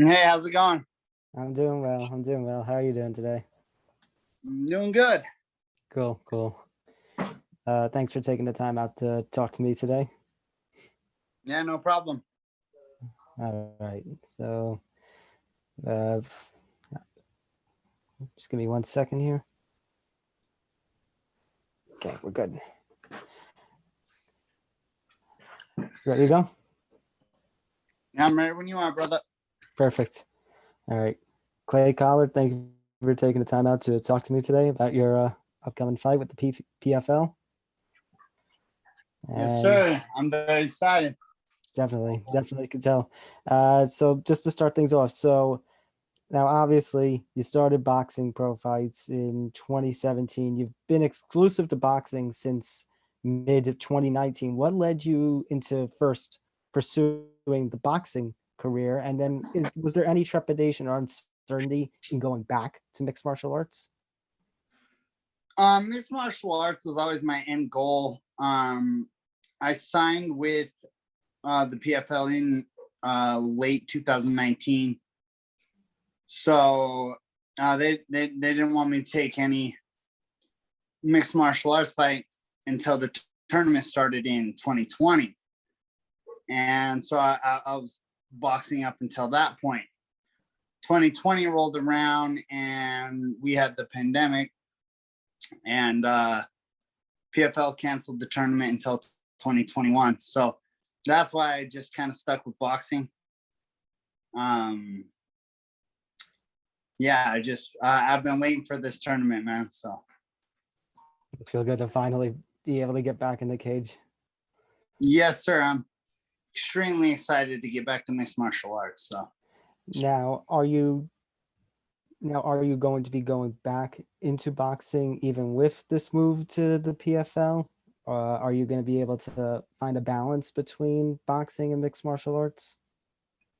Hey, how's it going? I'm doing well. I'm doing well. How are you doing today? Doing good. Cool, cool. Thanks for taking the time out to talk to me today. Yeah, no problem. All right. So, uh, just give me 1 second here. Okay, we're good. Ready to go? Yeah, I'm ready when you are, brother. Perfect. All right. Clay Collard, thank you for taking the time out to talk to me today about your upcoming fight with the PFL. Yes, And sir. I'm very excited. definitely could tell. So just to start things off, so now, obviously, you started boxing pro fights in 2017. You've been exclusive to boxing since mid 2019. What led you into first pursuing the boxing career? And then was there any trepidation or uncertainty in going back to mixed martial arts? Mixed martial arts was always my end goal. I signed with the PFL in late 2019. So they didn't want me to take any mixed martial arts fights until the tournament started in 2020. And so I was boxing up until that point. 2020 rolled around and we had the pandemic, and PFL canceled the tournament until 2021. So that's why I just kind of stuck with boxing. Yeah, I've been waiting for this tournament, man. So It feel good to finally be able to get back in the cage. yes, sir. I'm extremely excited to get back to mixed martial arts. So Now, are you going to be going back into boxing even with this move to the PFL? Are you going to be able to find a balance between boxing and mixed martial arts?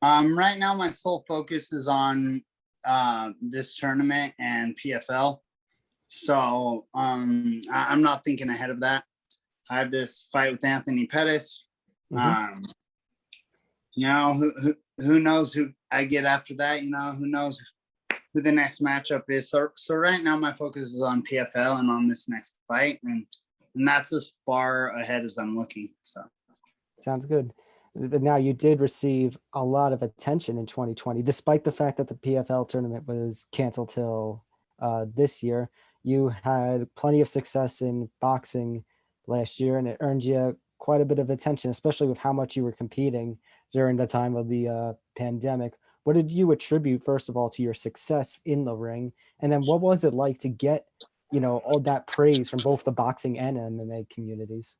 right now my sole focus is on this tournament and PFL. So I'm not thinking ahead of that. I have this fight with Anthony Pettis. Mm-hmm. Who knows who I get after that? Who knows who the next matchup is. So right now my focus is on PFL and on this next fight, and that's as far ahead as I'm looking. So Sounds good. But now you did receive a lot of attention in 2020, despite the fact that the PFL tournament was canceled till this year. You had plenty of success in boxing last year, and it earned you quite a bit of attention, especially with how much you were competing during the time of the pandemic. What did you attribute, first of all, to your success in the ring? And then what was it like to get, all that praise from both the boxing and MMA communities?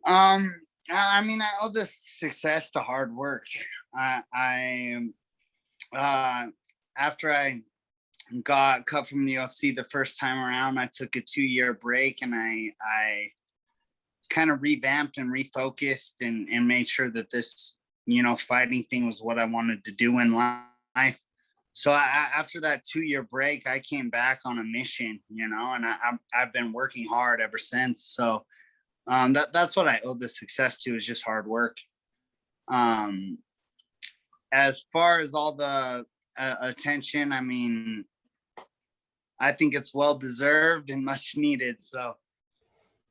um I mean, I owe this success to hard work. I After I got cut from the UFC the first time around, I took a 2-year break, and I kind of revamped and refocused and made sure that this fighting thing was what I wanted to do in life. So after that 2-year break, I came back on a mission, and I've been working hard ever since. So that's what I owe the success to, is just hard work. As far as all the attention, I mean, I think it's well deserved and much needed. So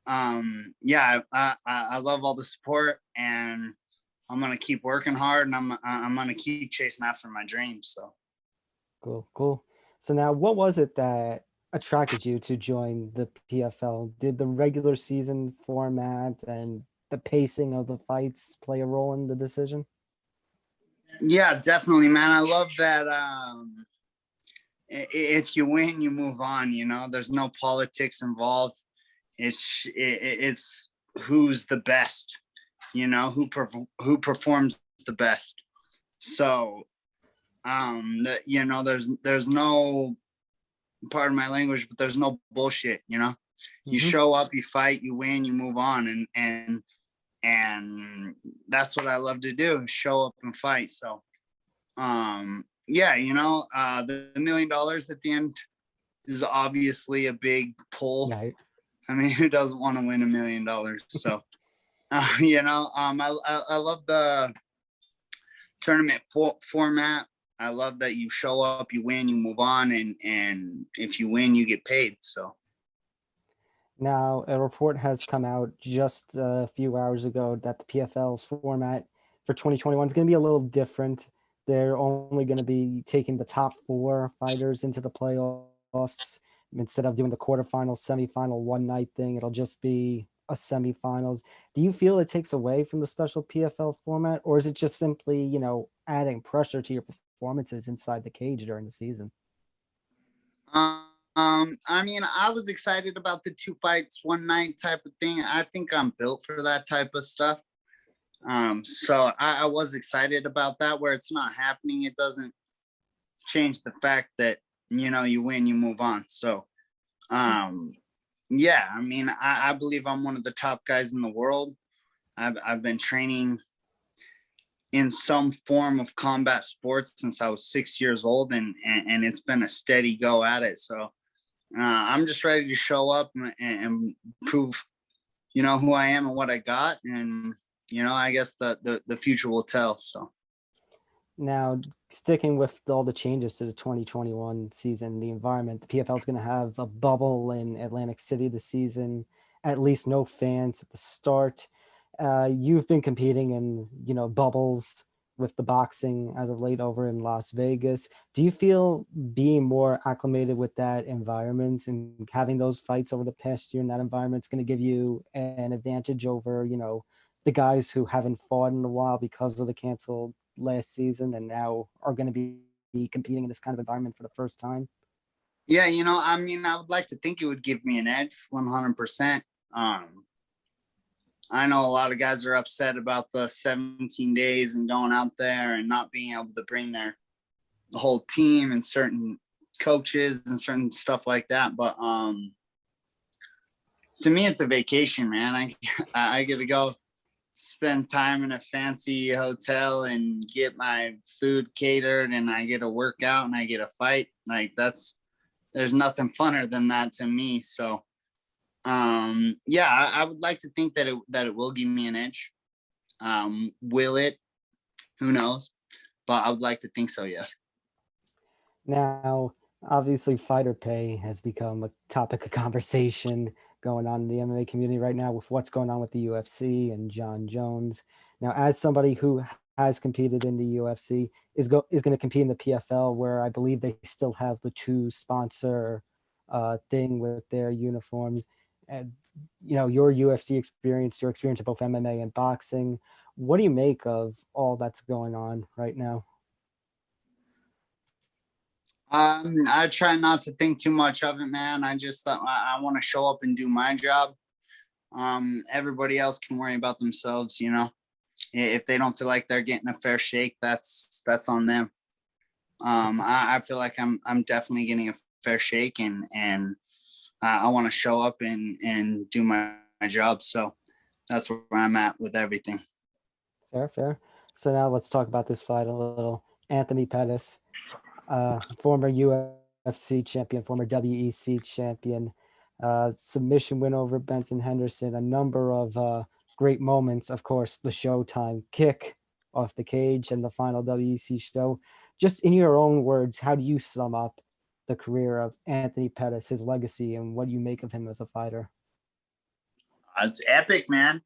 yeah, I love all the support, and I'm gonna keep working hard, and I'm gonna keep chasing after my dreams. So Cool. So now, what was it that attracted you to join the PFL? Did the regular season format and the pacing of the fights play a role in the decision? yeah, definitely, man. I love that. If you win, you move on. There's no politics involved. It's who's the best. Who performs the best. So there's no, pardon my language, but there's no bullshit. You Mm-hmm. show up, you fight, you win, you move on, and that's what I love to do: show up and fight. So yeah, the $1 million at the end is obviously a big pull. Right. I mean, who doesn't want to win $1 million? So I love the tournament format. I love that you show up, you win, you move on, and if you win, you get paid. So Now, a report has come out just a few hours ago that the PFL's format for 2021 is going to be a little different. They're only going to be taking the top four fighters into the playoffs instead of doing the quarterfinals, semifinal one night thing. It'll just be a semifinals. Do you feel it takes away from the special PFL format, or is it just simply, adding pressure to your performances inside the cage during the season? I mean, I was excited about the two fights one night type of thing. I think I'm built for that type of stuff. So I was excited about that. Where it's not happening, it doesn't change the fact that you win, you move on. So yeah, I mean, I believe I'm one of the top guys in the world. I've been training in some form of combat sports since I was 6 years old, and it's been a steady go at it. So I'm just ready to show up and prove, who I am and what I got, and I guess the future will tell. So Now, sticking with all the changes to the 2021 season, the environment, the PFL is going to have a bubble in Atlantic City this season, at least no fans at the start. You've been competing in, bubbles with the boxing as of late over in Las Vegas. Do you feel being more acclimated with that environment and having those fights over the past year in that environment is going to give you an advantage over, the guys who haven't fought in a while because of the canceled last season and now are going to be competing in this kind of environment for the first time? yeah, I mean, I would like to think it would give me an edge, 100%. I know a lot of guys are upset about the 17 days and going out there and not being able to bring the whole team and certain coaches and certain stuff like that. But to me, it's a vacation, man. I get to go spend time in a fancy hotel and get my food catered, and I get to work out and I get to fight. Like there's nothing funner than that to me. So yeah, I would like to think that it will give me an edge. Will it? Who knows? But I would like to think so, yes. Now, obviously, fighter pay has become a topic of conversation going on in the MMA community right now with what's going on with the UFC and John Jones. Now, as somebody who has competed in the UFC, is going to compete in the PFL, where I believe they still have the two sponsor thing with their uniforms. And your UFC experience, your experience of both MMA and boxing. What do you make of all that's going on right now? I try not to think too much of it, man. I just thought I want to show up and do my job. Everybody else can worry about themselves, If they don't feel like they're getting a fair shake, that's on them. I feel like I'm definitely getting a fair shake, and I want to show up and do my job. So that's where I'm at with everything. Fair, fair. So now let's talk about this fight a little. Anthony Pettis, former UFC champion, former WEC champion, submission win over Benson Henderson, a number of great moments. Of course, the Showtime kick off the cage and the final WEC show. Just in your own words, how do you sum up the career of Anthony Pettis, his legacy, and what do you make of him as a fighter? It's epic, man.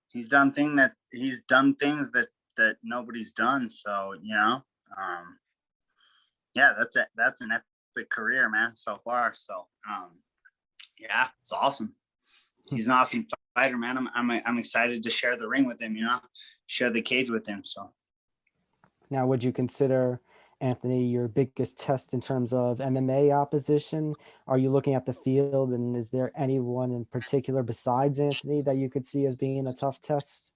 He's done things that nobody's done. So yeah, that's an epic career, man, so far. So yeah, it's awesome. He's an awesome fighter, man. I'm excited to share the ring with him, share the cage with him. So Now, would you consider Anthony your biggest test in terms of MMA opposition? Are you looking at the field, and is there anyone in particular besides Anthony that you could see as being a tough test?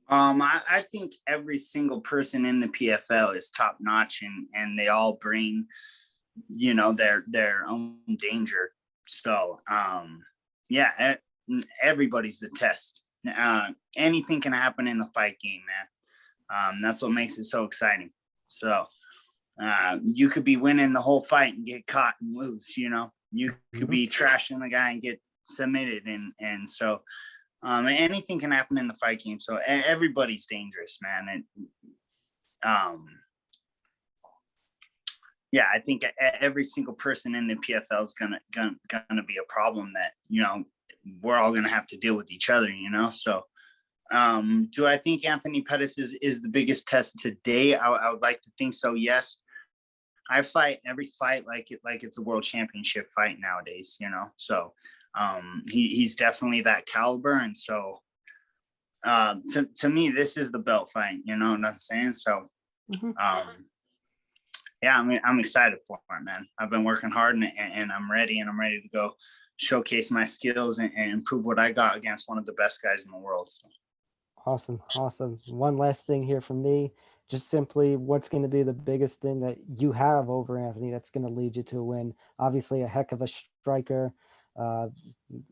I think every single person in the PFL is top notch, and they all bring, their own danger. So yeah, everybody's a test. Anything can happen in the fight game, man. That's what makes it so exciting. So you could be winning the whole fight and get caught and lose. You could be trashing the guy and get submitted, and so Anything can happen in the fight game, so everybody's dangerous, man. And yeah, I think every single person in the PFL is gonna be a problem that, you know, we're all gonna have to deal with each other, you know. So do I think Anthony Pettis is the biggest test today? I would like to think so. Yes, I fight every fight like it's a world championship fight nowadays, you know. So he's definitely that caliber, and so to me, this is the belt fight. You know what I'm saying? So yeah, I mean, I'm excited for it, man. I've been working hard, and I'm ready, and I'm ready to go showcase my skills and prove what I got against one of the best guys in the world. So. Awesome, awesome. One last thing here from me, just simply what's going to be the biggest thing that you have over Anthony that's going to lead you to a win? Obviously, a heck of a striker, uh,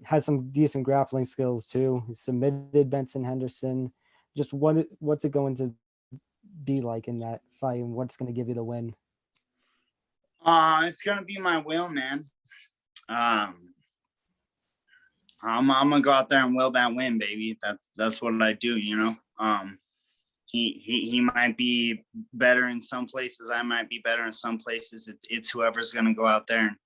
has some decent grappling skills too. He submitted Benson Henderson. Just what's it going to be like in that fight, and what's going to give you the win? It's gonna be my will, man. I'm gonna go out there and will that win, baby. That's what I do, you know. He might be better in some places. I might be better in some places. It's whoever's gonna go out there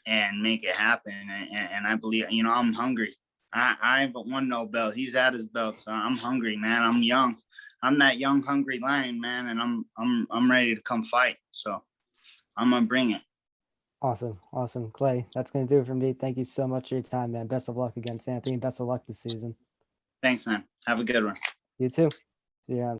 and make it happen. And I believe, you know, I'm hungry. I haven't won no belt. He's at his belt, so I'm hungry, man. I'm young. I'm that young, hungry lion, man, and I'm ready to come fight. So I'm gonna bring it. Awesome, awesome, Clay. That's going to do it for me. Thank you so much for your time, man. Best of luck against Anthony. Best of luck this season. Thanks, man. Have a good one. You too. See you around.